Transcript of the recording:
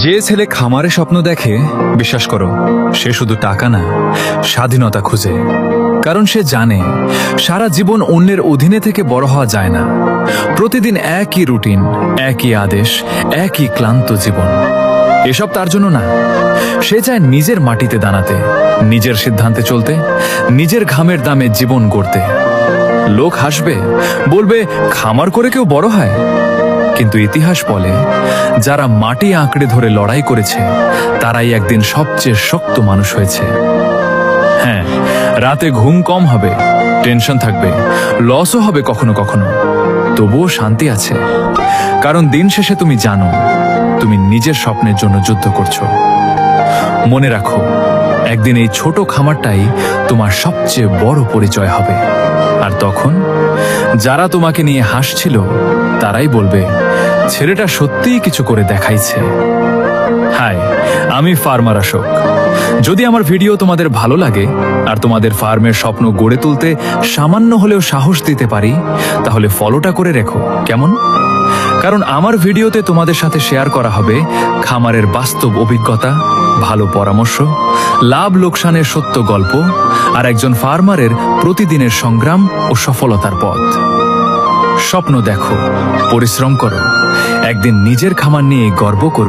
যে ছেলে খামারে স্বপ্ন দেখে, বিশ্বাস করো, সে শুধু টাকা না, স্বাধীনতা খুঁজে। কারণ সে জানে সারা জীবন অন্যের অধীনে থেকে বড় হওয়া যায় না। প্রতিদিন একই রুটিন, একই আদেশ, একই ক্লান্ত জীবন। এসব তার জন্য না। সে চায় নিজের মাটিতে দাঁড়াতে, নিজের সিদ্ধান্তে চলতে, নিজের ঘামের দামে জীবন গড়তে। লোক হাসবে, বলবে খামার করে কেউ বড় হয়। কিন্তু ইতিহাস বলে, যারা মাটি আঁকড়ে ধরে লড়াই করেছে তারাই একদিন সবচেয়ে শক্ত মানুষ হয়েছে। হ্যাঁ, রাতে ঘুম কম হবে, টেনশন থাকবে, লসও হবে কখনো কখনো, তবুও শান্তি আছে। কারণ দিন শেষে তুমি জানো তুমি নিজের স্বপ্নের জন্য যুদ্ধ করছো। মনে রাখো, একদিন এই ছোট খামারটাই তোমার সবচেয়ে বড় পরিচয় হবে। আর তখন যারা তোমাকে নিয়ে হাসছিল তারাই বলবে, ছেলেটা সত্যিই কিছু করে দেখাইছে। হাই, আমি ফার্মার অশোক। যদি আমার ভিডিও তোমাদের ভালো লাগে আর তোমাদের ফার্মের স্বপ্ন গড়ে তুলতে সামান্য হলেও সাহস দিতে পারি, তাহলে ফলোটা করে রেখো, কেমন? কারণ আমার ভিডিওতে তোমাদের সাথে শেয়ার করা হবে খামারের বাস্তব অভিজ্ঞতা, ভালো পরামর্শ, লাভ লোকসানের সত্য গল্প, আর একজন ফার্মারের প্রতিদিনের সংগ্রাম ও সফলতার পথ। স্বপ্ন দেখো, পরিশ্রম করো, একদিন নিজের খামার নিয়ে গর্ব করবে।